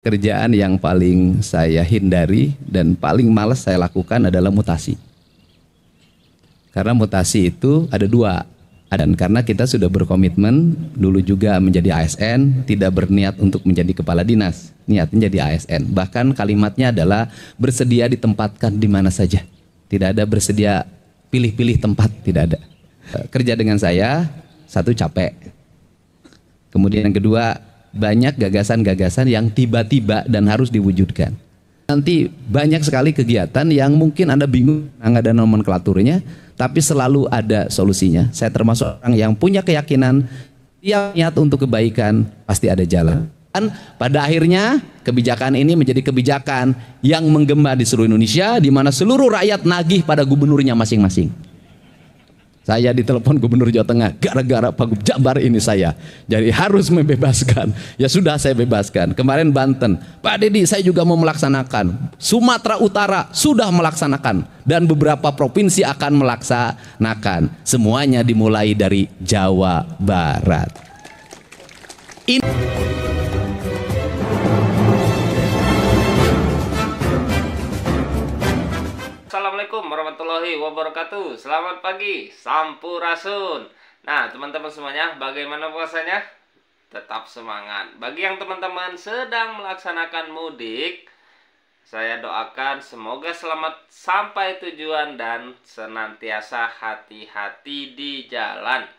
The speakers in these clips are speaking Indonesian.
Kerjaan yang paling saya hindari dan paling malas saya lakukan adalah mutasi. Karena mutasi itu ada dua. Dan karena kita sudah berkomitmen dulu juga menjadi ASN, tidak berniat untuk menjadi kepala dinas, niatnya jadi ASN. Bahkan kalimatnya adalah bersedia ditempatkan di mana saja. Tidak ada bersedia pilih-pilih tempat, tidak ada. Kerja dengan saya, satu capek. Kemudian yang kedua, banyak gagasan-gagasan yang tiba-tiba dan harus diwujudkan. Nanti banyak sekali kegiatan yang mungkin Anda bingung, nggak ada nomenklaturnya, tapi selalu ada solusinya. Saya termasuk orang yang punya keyakinan, yang niat untuk kebaikan, pasti ada jalan. Dan pada akhirnya kebijakan ini menjadi kebijakan yang menggema di seluruh Indonesia, di mana seluruh rakyat nagih pada gubernurnya masing-masing. Saya ditelepon Gubernur Jawa Tengah, gara-gara Pak Jabar ini saya jadi harus membebaskan. Ya sudah, saya bebaskan. Kemarin Banten, Pak Dedi saya juga mau melaksanakan. Sumatera Utara sudah melaksanakan, dan beberapa provinsi akan melaksanakan. Semuanya dimulai dari Jawa Barat. Assalamualaikum warahmatullahi wabarakatuh. Selamat pagi, sampurasun. Nah, teman-teman semuanya, bagaimana puasanya? Tetap semangat. Bagi yang teman-teman sedang melaksanakan mudik, saya doakan semoga selamat sampai tujuan dan senantiasa hati-hati di jalan.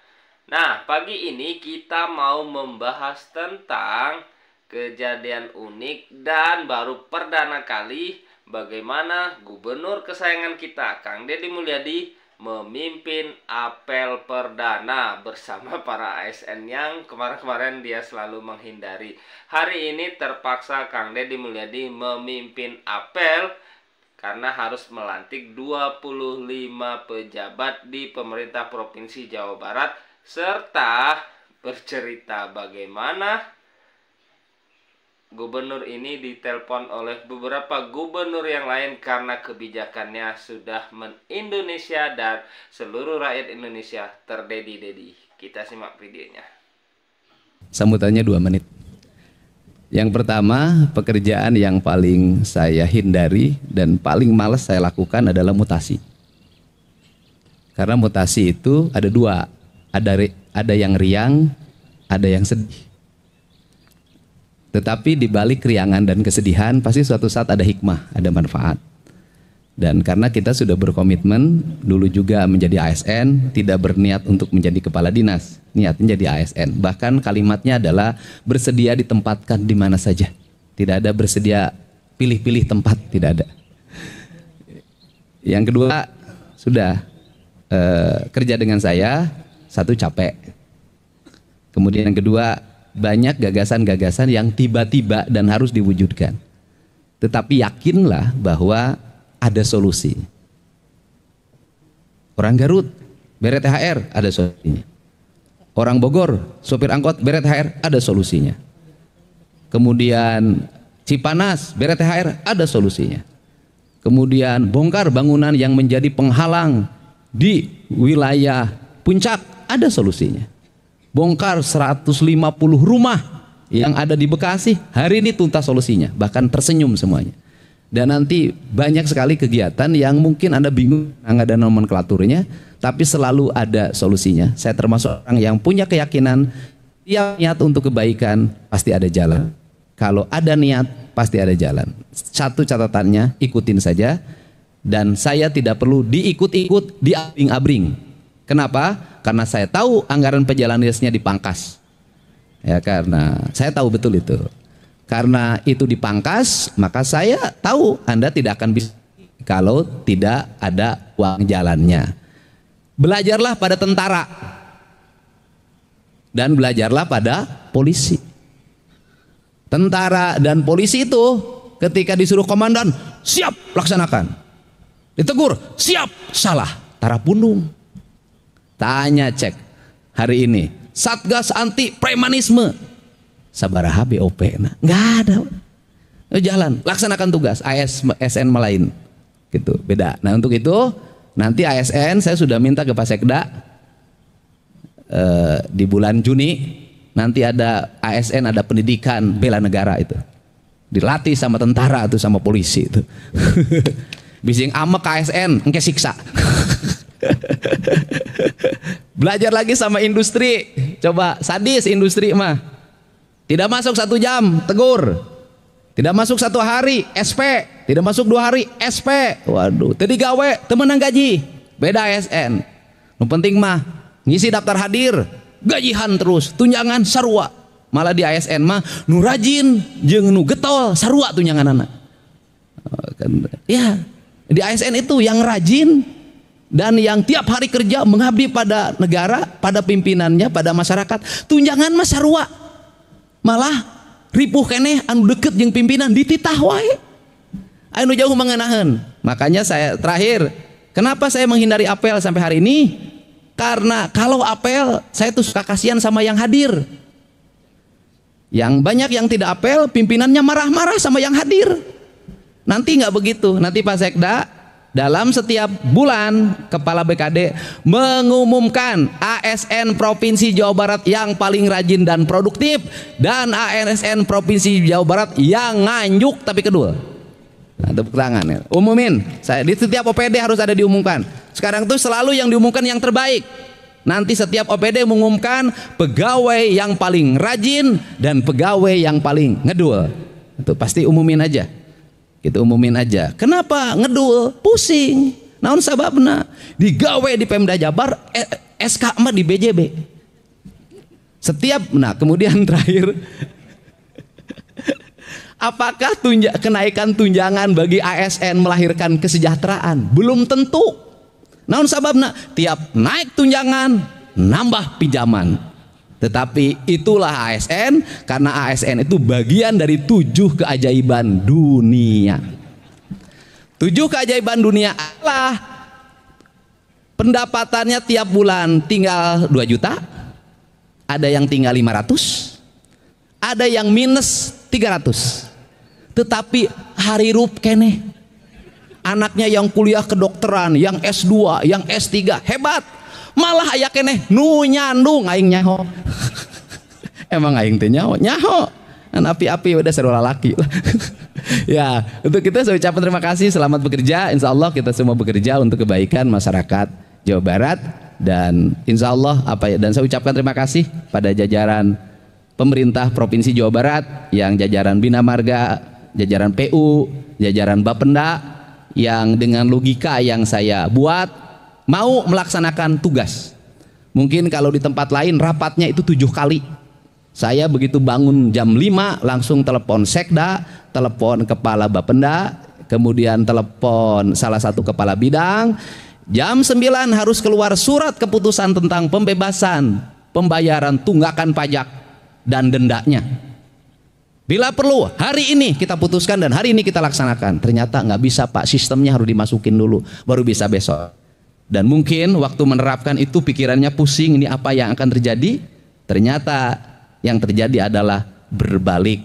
Nah, pagi ini kita mau membahas tentang kejadian unik dan baru perdana kali bagaimana gubernur kesayangan kita, Kang Deddy Mulyadi, memimpin apel perdana bersama para ASN yang kemarin-kemarin dia selalu menghindari. Hari ini terpaksa Kang Deddy Mulyadi memimpin apel karena harus melantik 25 pejabat di pemerintah Provinsi Jawa Barat, serta bercerita bagaimana gubernur ini ditelepon oleh beberapa gubernur yang lain karena kebijakannya sudah men-Indonesia dan seluruh rakyat Indonesia terdedi-dedi. Kita simak videonya. Sambutannya 2 menit. Yang pertama, pekerjaan yang paling saya hindari dan paling malas saya lakukan adalah mutasi. Karena mutasi itu ada dua. Ada yang riang, ada yang sedih. Tetapi di balik keriangan dan kesedihan pasti suatu saat ada hikmah, ada manfaat. Dan karena kita sudah berkomitmen dulu juga menjadi ASN, tidak berniat untuk menjadi kepala dinas, niatnya jadi ASN. Bahkan kalimatnya adalah bersedia ditempatkan di mana saja. Tidak ada bersedia pilih-pilih tempat, tidak ada. Yang kedua, sudah kerja dengan saya, satu capek. Kemudian yang kedua, banyak gagasan-gagasan yang tiba-tiba dan harus diwujudkan. Tetapi yakinlah bahwa ada solusi. Orang Garut beret THR, ada solusinya. Orang Bogor sopir angkot beret THR, ada solusinya. Kemudian Cipanas beret THR, ada solusinya. Kemudian bongkar bangunan yang menjadi penghalang di wilayah Puncak, ada solusinya. Bongkar 150 rumah yang ada di Bekasi, hari ini tuntas solusinya, bahkan tersenyum semuanya. Dan nanti banyak sekali kegiatan yang mungkin Anda bingung, nggak ada nomenklaturnya, tapi selalu ada solusinya. Saya termasuk orang yang punya keyakinan, yang niat untuk kebaikan, pasti ada jalan. Kalau ada niat, pasti ada jalan. Satu catatannya, ikutin saja. Dan saya tidak perlu diikut-ikut, diabring-abring. Kenapa? Karena saya tahu anggaran perjalanan dinasnya dipangkas. Ya, karena saya tahu betul itu. Karena itu dipangkas, maka saya tahu Anda tidak akan bisa kalau tidak ada uang jalannya. Belajarlah pada tentara dan belajarlah pada polisi. Tentara dan polisi itu ketika disuruh komandan, siap laksanakan. Ditegur, siap, salah, tara pundung. Tanya cek hari ini Satgas anti premanisme sabaraha BOP nggak ada. Jalan laksanakan tugas ASN lain gitu, beda. Nah untuk itu nanti ASN saya sudah minta ke Pak Sekda di bulan Juni nanti ada ASN, ada pendidikan bela negara itu. Dilatih sama tentara tuh, sama polisi itu. Bising amek KSN, engke siksa. Belajar lagi sama industri. Coba sadis industri mah. Tidak masuk 1 jam, tegur. Tidak masuk 1 hari, SP. Tidak masuk 2 hari, SP. Waduh, tadi gawe, temenang gaji. Beda ASN. Yang penting mah ngisi daftar hadir, gajihan terus, tunjangan sarua. Malah di ASN mah nu rajin jeung nu getol sarua tunjangan anak. Ya, di ASN itu yang rajin dan yang tiap hari kerja mengabdi pada negara, pada pimpinannya, pada masyarakat, tunjangan mah sarua. Malah ripuh keneh anu deket jeung pimpinan dititah wae. Anu jauh mengenahan. Makanya saya terakhir, kenapa saya menghindari apel sampai hari ini? Karena kalau apel saya tuh suka kasihan sama yang hadir. Yang banyak yang tidak apel, pimpinannya marah-marah sama yang hadir. Nanti nggak begitu. Nanti Pak Sekda dalam setiap bulan Kepala BKD mengumumkan ASN Provinsi Jawa Barat yang paling rajin dan produktif dan ASN Provinsi Jawa Barat yang nganjuk tapi kedul. Nah, tepuk tangan ya. Umumin. Saya di setiap OPD harus ada diumumkan. Sekarang tuh selalu yang diumumkan yang terbaik. Nanti setiap OPD mengumumkan pegawai yang paling rajin dan pegawai yang paling ngedul. Itu pasti umumin aja. Gitu umumin aja. Kenapa ngedul? Pusing. Naon sababna? Digawe di Pemda Jabar, SK mah di BJB. Setiap, nah kemudian terakhir, apakah kenaikan tunjangan bagi ASN melahirkan kesejahteraan? Belum tentu. Naon sababna? Tiap naik tunjangan nambah pinjaman. Tetapi itulah ASN, karena ASN itu bagian dari 7 keajaiban dunia. 7 keajaiban dunia adalah pendapatannya tiap bulan tinggal 2 juta, ada yang tinggal 500, ada yang minus 300. Tetapi hari rup keneh. Anaknya yang kuliah kedokteran, yang S2, yang S3, hebat. Malah aya keneh nu nyandung aing nyaho. Emang aing teh nyaho? Nyaho. An api-api udah seru lalaki. Ya, untuk kita saya ucapkan terima kasih, selamat bekerja. Insya Allah kita semua bekerja untuk kebaikan masyarakat Jawa Barat dan insya Allah dan saya ucapkan terima kasih pada jajaran pemerintah Provinsi Jawa Barat, yang jajaran Bina Marga, jajaran PU, jajaran Bapenda, yang dengan logika yang saya buat mau melaksanakan tugas. Mungkin kalau di tempat lain rapatnya itu 7 kali. Saya begitu bangun jam 5 langsung telepon Sekda, telepon kepala Bapenda, kemudian telepon salah satu kepala bidang. Jam 9 harus keluar surat keputusan tentang pembebasan pembayaran tunggakan pajak dan dendanya. Bila perlu hari ini kita putuskan dan hari ini kita laksanakan. Ternyata nggak bisa Pak, sistemnya harus dimasukin dulu baru bisa besok. Dan mungkin waktu menerapkan itu pikirannya pusing, ini apa yang akan terjadi. Ternyata yang terjadi adalah berbalik.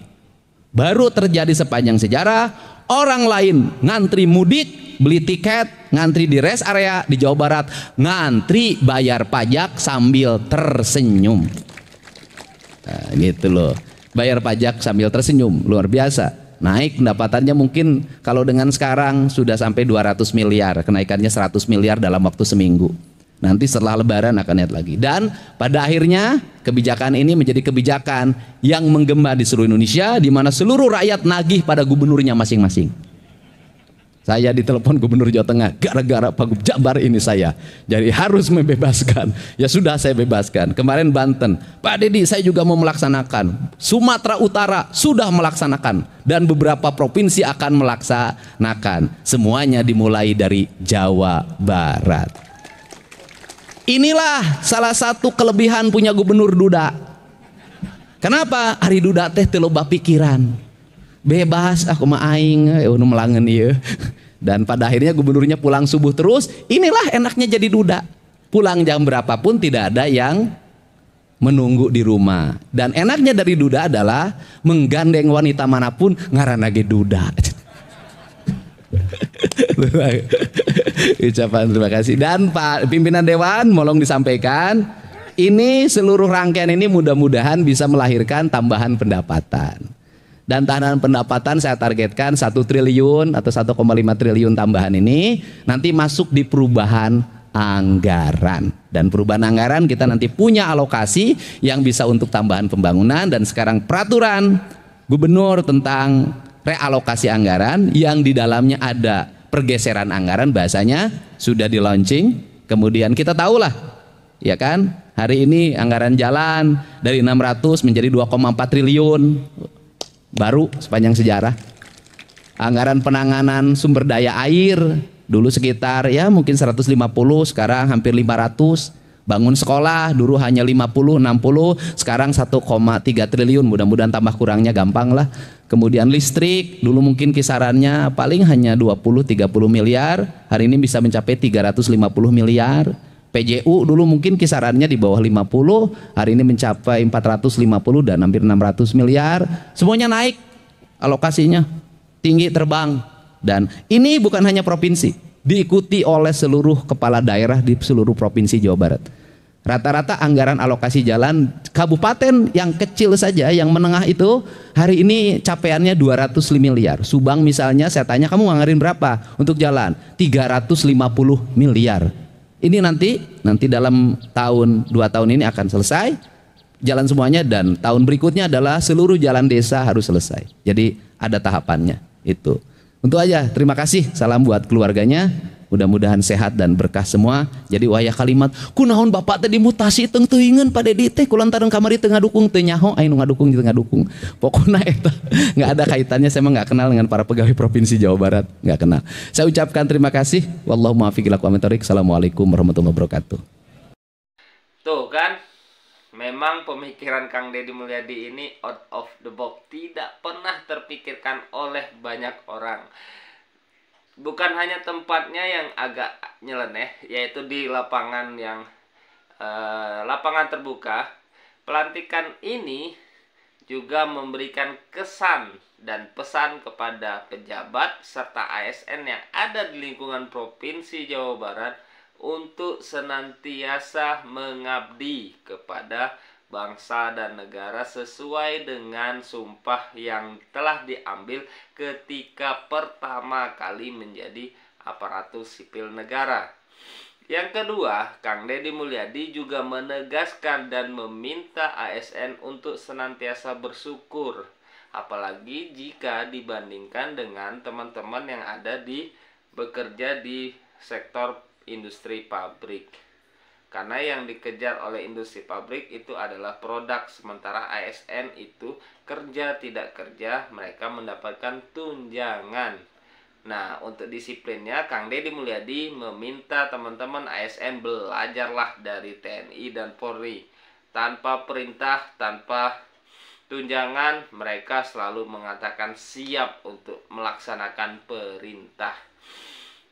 Baru terjadi sepanjang sejarah, orang lain ngantri mudik beli tiket, ngantri di rest area di Jawa Barat, ngantri bayar pajak sambil tersenyum. Nah, gitu loh. Bayar pajak sambil tersenyum, luar biasa. Naik pendapatannya mungkin kalau dengan sekarang sudah sampai 200 miliar, kenaikannya 100 miliar dalam waktu seminggu. Nanti setelah lebaran akan lihat lagi. Dan pada akhirnya kebijakan ini menjadi kebijakan yang menggema di seluruh Indonesia, di mana seluruh rakyat nagih pada gubernurnya masing-masing. Saya ditelepon Gubernur Jawa Tengah, gara-gara Pak Jabar ini saya jadi harus membebaskan. Ya sudah, saya bebaskan. Kemarin Banten, Pak Dedi saya juga mau melaksanakan. Sumatera Utara sudah melaksanakan dan beberapa provinsi akan melaksanakan. Semuanya dimulai dari Jawa Barat. Inilah salah satu kelebihan punya Gubernur Duda. Kenapa? Ari Duda teh teu loba pikiran. Bebas aku mah aing melangen ieu. Dan pada akhirnya gubernurnya pulang subuh terus. Inilah enaknya jadi Duda. Pulang jam berapapun tidak ada yang menunggu di rumah. Dan enaknya dari Duda adalah menggandeng wanita manapun ngaranna ge Duda. Ucapan terima kasih. Dan Pak Pimpinan Dewan molong disampaikan, ini seluruh rangkaian ini mudah-mudahan bisa melahirkan tambahan pendapatan. Dan tahanan pendapatan saya targetkan 1 triliun atau 1,5 triliun tambahan ini nanti masuk di perubahan anggaran. Dan perubahan anggaran kita nanti punya alokasi yang bisa untuk tambahan pembangunan. Dan sekarang peraturan gubernur tentang realokasi anggaran yang di dalamnya ada pergeseran anggaran, bahasanya sudah di launching. Kemudian kita tahulah, ya kan, hari ini anggaran jalan dari 600 menjadi 2,4 triliun. Baru sepanjang sejarah. Anggaran penanganan sumber daya air dulu sekitar ya mungkin 150, sekarang hampir 500. Bangun sekolah dulu hanya 50, 60, sekarang 1,3 triliun. Mudah-mudahan tambah kurangnya gampang lah. Kemudian listrik dulu mungkin kisarannya paling hanya 20-30 miliar, hari ini bisa mencapai 350 miliar. PJU dulu mungkin kisarannya di bawah 50, hari ini mencapai 450 dan hampir 600 miliar. Semuanya naik alokasinya, tinggi terbang. Dan ini bukan hanya provinsi, diikuti oleh seluruh kepala daerah di seluruh provinsi Jawa Barat. Rata-rata anggaran alokasi jalan kabupaten yang kecil saja, yang menengah itu hari ini capaiannya 200 miliar. Subang misalnya, saya tanya kamu nganggarin berapa untuk jalan? 350 miliar. Ini nanti dalam tahun 2 tahun ini akan selesai jalan semuanya, dan tahun berikutnya adalah seluruh jalan desa harus selesai. Jadi ada tahapannya itu. Untuk aja, terima kasih, salam buat keluarganya, mudah-mudahan sehat dan berkah semua. Jadi wayah kalimat kunaon bapak tadi mutasi teng teuingeun Pak Dedi teh kulantaran kamari teu ngadukung teu nyaho anu ngadukung teu ngadukung. Pokoknya eta nggak ada kaitannya, saya mah nggak kenal dengan para pegawai provinsi Jawa Barat, nggak kenal. Saya ucapkan terima kasih. Wallahu muwaffiq ila aqwamit thoriq. Assalamualaikum warahmatullahi wabarakatuh. Tuh kan, memang pemikiran Kang Deddy Mulyadi ini out of the box, tidak pernah terpikirkan oleh banyak orang. Bukan hanya tempatnya yang agak nyeleneh, yaitu di lapangan yang lapangan terbuka. Pelantikan ini juga memberikan kesan dan pesan kepada pejabat serta ASN yang ada di lingkungan Provinsi Jawa Barat untuk senantiasa mengabdi kepada bangsa dan negara sesuai dengan sumpah yang telah diambil ketika pertama kali menjadi aparatus sipil negara. Yang kedua, Kang Deddy Mulyadi juga menegaskan dan meminta ASN untuk senantiasa bersyukur, apalagi jika dibandingkan dengan teman-teman yang ada bekerja di sektor industri pabrik. Karena yang dikejar oleh industri pabrik itu adalah produk, sementara ASN itu kerja tidak kerja mereka mendapatkan tunjangan. Nah, untuk disiplinnya Kang Deddy Mulyadi meminta teman-teman ASN belajarlah dari TNI dan Polri. Tanpa perintah, tanpa tunjangan, mereka selalu mengatakan siap untuk melaksanakan perintah.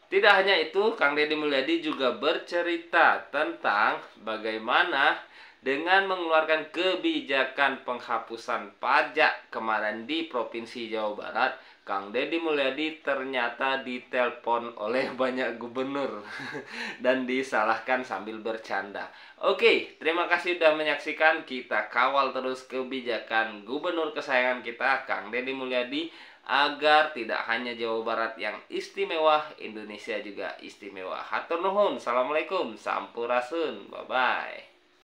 Tidak hanya itu, Kang Deddy Mulyadi juga bercerita tentang bagaimana dengan mengeluarkan kebijakan penghapusan pajak kemarin di Provinsi Jawa Barat, Kang Deddy Mulyadi ternyata ditelepon oleh banyak gubernur dan disalahkan sambil bercanda. Oke, terima kasih sudah menyaksikan. Kita kawal terus kebijakan gubernur kesayangan kita, Kang Deddy Mulyadi, agar tidak hanya Jawa Barat yang istimewa, Indonesia juga istimewa. Hatur nuhun. Assalamualaikum. Sampurasun. Bye-bye.